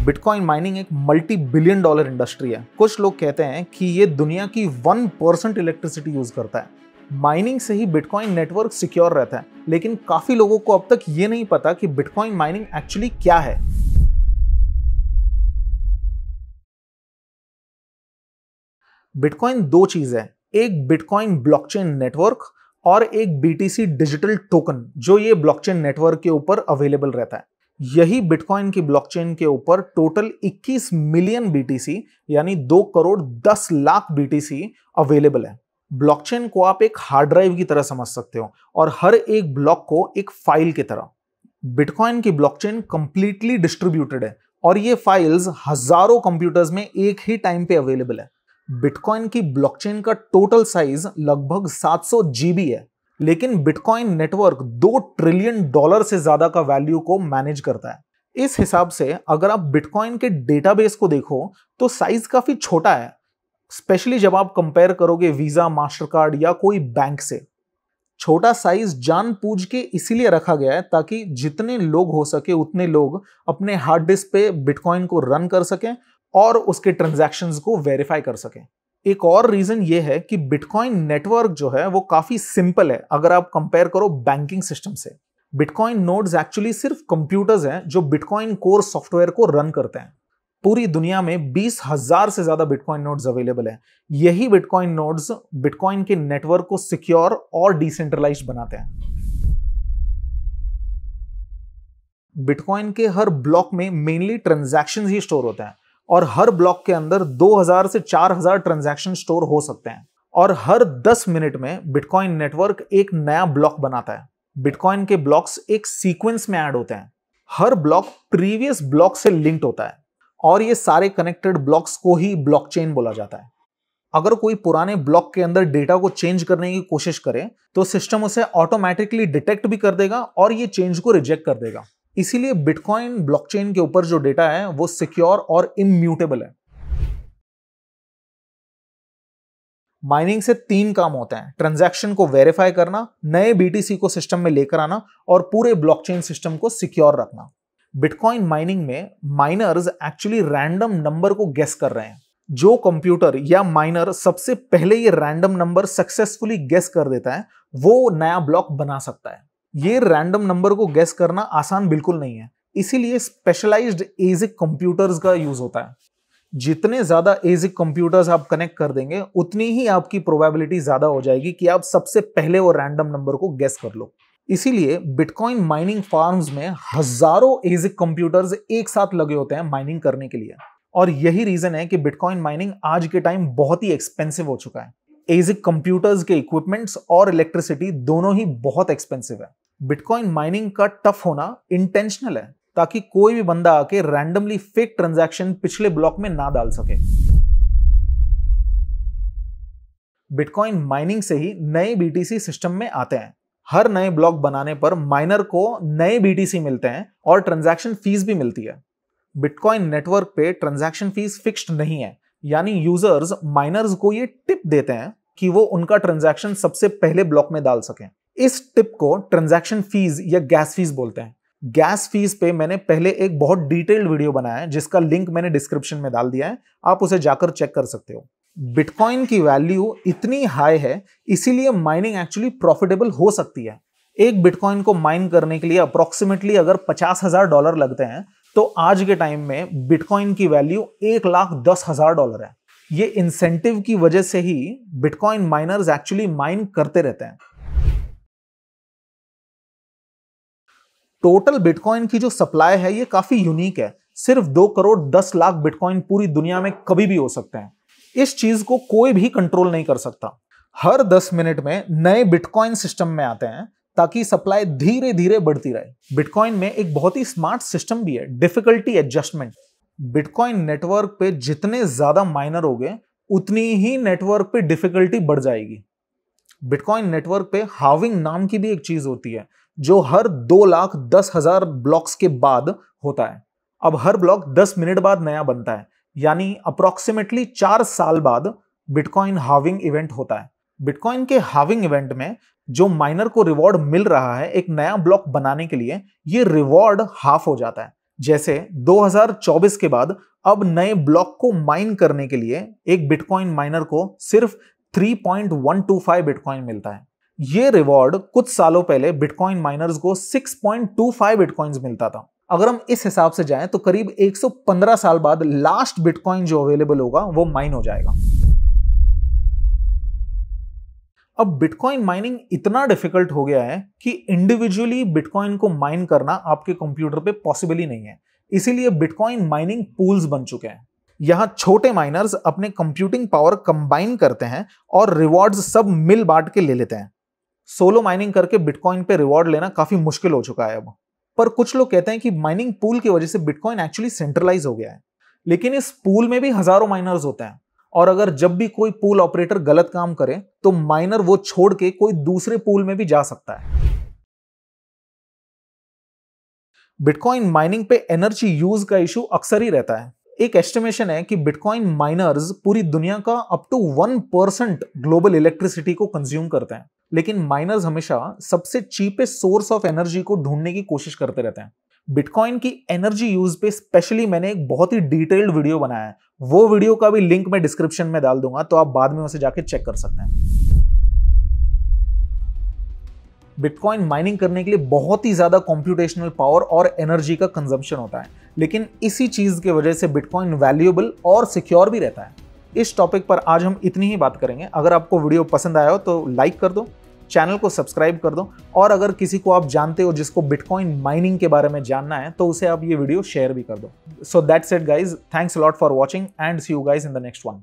Bitcoin mining एक multi billion dollar industry है। कुछ लोग कहते हैं कि ये दुनिया की 1% इलेक्ट्रिसिटी यूज करता है। माइनिंग से ही बिटकॉइन नेटवर्क सिक्योर रहता है, लेकिन काफी लोगों को अब तक ये नहीं पता कि बिटकॉइन माइनिंग एक्चुअली क्या है। बिटकॉइन दो चीज है, एक बिटकॉइन ब्लॉकचेन नेटवर्क और एक बीटीसी डिजिटल टोकन जो ये ब्लॉकचेन नेटवर्क के ऊपर अवेलेबल रहता है। यही बिटकॉइन की ब्लॉकचेन के ऊपर टोटल 21 मिलियन बीटीसी यानी 2 करोड़ 10 लाख बीटीसी अवेलेबल है। ब्लॉकचेन को आप एक हार्ड ड्राइव की तरह समझ सकते हो और हर एक ब्लॉक को एक फाइल की तरह। बिटकॉइन की ब्लॉकचेन कंप्लीटली डिस्ट्रीब्यूटेड है और ये फाइल्स हजारों कंप्यूटर्स में एक ही टाइम पे अवेलेबल है। बिटकॉइन की ब्लॉकचेन का टोटल साइज लगभग 700 जीबी है, लेकिन बिटकॉइन नेटवर्क $2 ट्रिलियन से ज्यादा का वैल्यू को मैनेज करता है। इस हिसाब से अगर आप बिटकॉइन के डेटाबेस को देखो तो साइज काफी छोटा है, स्पेशली जब आप कंपेयर करोगे वीजा, मास्टर कार्ड या कोई बैंक से। छोटा साइज जानबूझ के इसीलिए रखा गया है ताकि जितने लोग हो सके उतने लोग अपने हार्ड डिस्क पे बिटकॉइन को रन कर सकें और उसके ट्रांजैक्शंस को वेरीफाई कर सकें। एक और रीजन ये है कि बिटकॉइन नेटवर्क जो है वो काफी सिंपल है अगर आप कंपेयर करो बैंकिंग सिस्टम से। बिटकॉइन नोड्स एक्चुअली सिर्फ कंप्यूटर्स हैं जो बिटकॉइन कोर सॉफ्टवेयर को रन करते हैं। पूरी दुनिया में 20,000 से ज्यादा बिटकॉइन नोड्स अवेलेबल है। यही बिटकॉइन नोड्स बिटकॉइन के नेटवर्क को सिक्योर और डिसेंट्रलाइज्ड बनाते हैं। बिटकॉइन के हर ब्लॉक में मेनली ट्रांजैक्शंस ही स्टोर होते हैं और हर ब्लॉक के अंदर 2000 से 4000 ट्रांजैक्शन स्टोर हो सकते हैं और हर 10 मिनट में बिटकॉइन नेटवर्क एक नया ब्लॉक बनाता है। बिटकॉइन के ब्लॉक्स एक सीक्वेंस में ऐड होते हैं। हर ब्लॉक प्रीवियस ब्लॉक से लिंक्ड होता है और ये सारे कनेक्टेड ब्लॉक्स को ही ब्लॉकचेन बोला जाता है। अगर कोई पुराने ब्लॉक के अंदर डेटा को चेंज करने की कोशिश करे तो सिस्टम उसे ऑटोमेटिकली डिटेक्ट भी कर देगा और ये चेंज को रिजेक्ट कर देगा। इसीलिए बिटकॉइन ब्लॉकचेन के ऊपर जो डेटा है वो सिक्योर और इम्यूटेबल है। माइनिंग से 3 काम होते हैं, ट्रांजैक्शन को वेरीफाई करना, नए बीटीसी को सिस्टम में लेकर आना और पूरे ब्लॉकचेन सिस्टम को सिक्योर रखना। बिटकॉइन माइनिंग में माइनर्स एक्चुअली रैंडम नंबर को गेस कर रहे हैं। जो कंप्यूटर या माइनर सबसे पहले ये रैंडम नंबर सक्सेसफुली गेस कर देता है वो नया ब्लॉक बना सकता है। ये रैंडम नंबर को गेस करना आसान बिल्कुल नहीं है, इसीलिए स्पेशलाइज्ड एजिक कंप्यूटर्स का यूज होता है। जितने ज्यादा एजिक कंप्यूटर्स आप कनेक्ट कर देंगे उतनी ही आपकी प्रोबेबिलिटी ज्यादा हो जाएगी कि आप सबसे पहले वो रैंडम नंबर को गेस कर लो। इसीलिए बिटकॉइन माइनिंग फार्म्स में हजारों एजिक कंप्यूटर्स एक साथ लगे होते हैं माइनिंग करने के लिए और यही रीजन है कि बिटकॉइन माइनिंग आज के टाइम बहुत ही एक्सपेंसिव हो चुका है। एजिक कंप्यूटर्स के इक्विपमेंट्स और इलेक्ट्रिसिटी दोनों ही बहुत एक्सपेंसिव है। बिटकॉइन माइनिंग का टफ होना इंटेंशनल है ताकि कोई भी बंदा आके रैंडमली फेक ट्रांजैक्शन पिछले ब्लॉक में ना डाल सके। बिटकॉइन माइनिंग से ही नए बीटीसी सिस्टम में आते हैं। हर नए ब्लॉक बनाने पर माइनर को नए बीटीसी मिलते हैं और ट्रांजैक्शन फीस भी मिलती है। बिटकॉइन नेटवर्क पे ट्रांजैक्शन फीस फिक्स्ड नहीं है, यानी यूजर्स माइनर्स को ये टिप देते हैं कि वो उनका ट्रांजैक्शन सबसे पहले ब्लॉक में डाल सकें। इस टिप को ट्रांजैक्शन फीस या गैस फीस बोलते हैं। गैस फीस पे मैंने पहले एक बहुत डिटेल्ड वीडियो बनाया है जिसका लिंक मैंने डिस्क्रिप्शन में डाल दिया है, आप उसे जाकर चेक कर सकते हो। बिटकॉइन की वैल्यू इतनी हाई है इसीलिए माइनिंग एक्चुअली प्रॉफिटेबल हो सकती है। एक बिटकॉइन को माइन करने के लिए अप्रोक्सीमेटली अगर $50,000 लगते हैं तो आज के टाइम में बिटकॉइन की वैल्यू $1,10,000 है। ये इंसेंटिव की वजह से ही बिटकॉइन माइनर्स एक्चुअली माइन करते रहते हैं। टोटल बिटकॉइन की जो सप्लाई है ये काफी यूनिक है। सिर्फ 2 करोड़ 10 लाख बिटकॉइन पूरी दुनिया में कभी भी हो सकते हैं। इस चीज को कोई भी कंट्रोल नहीं कर सकता। हर 10 मिनट में नए बिटकॉइन सिस्टम में आते हैं ताकि सप्लाई धीरे धीरे बढ़ती रहे। बिटकॉइन में एक बहुत ही स्मार्ट सिस्टम भी है, डिफिकल्टी एडजस्टमेंट। बिटकॉइन नेटवर्क पे जितने ज्यादा माइनर होंगे उतनी ही नेटवर्क पे डिफिकल्टी बढ़ जाएगी। बिटकॉइन नेटवर्क पे हाविंग नाम की भी एक चीज होती है जो हर 2,10,000 ब्लॉक्स के बाद होता है। अब हर ब्लॉक 10 मिनट बाद नया बनता है, यानी अप्रोक्सीमेटली 4 साल बाद बिटकॉइन हाविंग इवेंट होता है। बिटकॉइन के हाविंग इवेंट में जो माइनर को रिवॉर्ड मिल रहा है एक नया ब्लॉक बनाने के लिए, ये रिवॉर्ड हाफ हो जाता है। जैसे 2024 के बाद अब नए ब्लॉक को माइन करने के लिए एक बिटकॉइन माइनर को सिर्फ 3.125 बिटकॉइन मिलता है। ये रिवॉर्ड कुछ सालों पहले बिटकॉइन माइनर्स को 6.25 बिटकॉइंस मिलता था। अगर हम इस हिसाब से जाएं तो करीब 115 साल बाद लास्ट बिटकॉइन जो अवेलेबल होगा वो माइन हो जाएगा। अब बिटकॉइन माइनिंग इतना डिफिकल्ट हो गया है कि इंडिविजुअली बिटकॉइन को माइन करना आपके कंप्यूटर पे पॉसिबल ही नहीं है। इसीलिए बिटकॉइन माइनिंग पूल्स बन चुके हैं। यहां छोटे माइनर्स अपने कंप्यूटिंग पावर कंबाइन करते हैं और रिवॉर्ड्स सब मिल बांट के ले लेते हैं। सोलो माइनिंग करके बिटकॉइन पे रिवॉर्ड लेना काफी मुश्किल हो चुका है अब। पर कुछ लोग कहते हैं कि माइनिंग पूल की वजह से बिटकॉइन एक्चुअली सेंट्रलाइज हो गया है। लेकिन इस पूल में भी हजारों माइनर्स होते हैं और अगर जब भी कोई पूल ऑपरेटर गलत काम करे तो माइनर वो छोड़ के कोई दूसरे पूल में भी जा सकता है। बिटकॉइन माइनिंग पे एनर्जी यूज का इशू अक्सर ही रहता है। एक एस्टिमेशन है कि बिटकॉइन माइनर्स पूरी दुनिया का अप टू 1% ग्लोबल इलेक्ट्रिसिटी को कंज्यूम करते हैं। लेकिन माइनर्स हमेशा सबसे चीपेस्ट सोर्स ऑफ एनर्जी को ढूंढने की कोशिश करते रहते हैं। बिटकॉइन की एनर्जी यूज पे स्पेशली मैंने एक बहुत ही डिटेल्ड वीडियो बनाया है। वो वीडियो का भी लिंक मैं डिस्क्रिप्शन में डाल दूंगा, तो आप बाद में उसे जाके चेक कर सकते हैं। बिटकॉइन माइनिंग करने के लिए बहुत ही ज्यादा कंप्यूटेशनल पावर और एनर्जी का कंजम्पशन होता है, लेकिन इसी चीज की वजह से बिटकॉइन वैल्यूएबल और सिक्योर भी रहता है। इस टॉपिक पर आज हम इतनी ही बात करेंगे। अगर आपको वीडियो पसंद आया हो तो लाइक कर दो, चैनल को सब्सक्राइब कर दो, और अगर किसी को आप जानते हो जिसको बिटकॉइन माइनिंग के बारे में जानना है तो उसे आप ये वीडियो शेयर भी कर दो। So that's it guys, thanks a lot for watching and see you guys in the next one.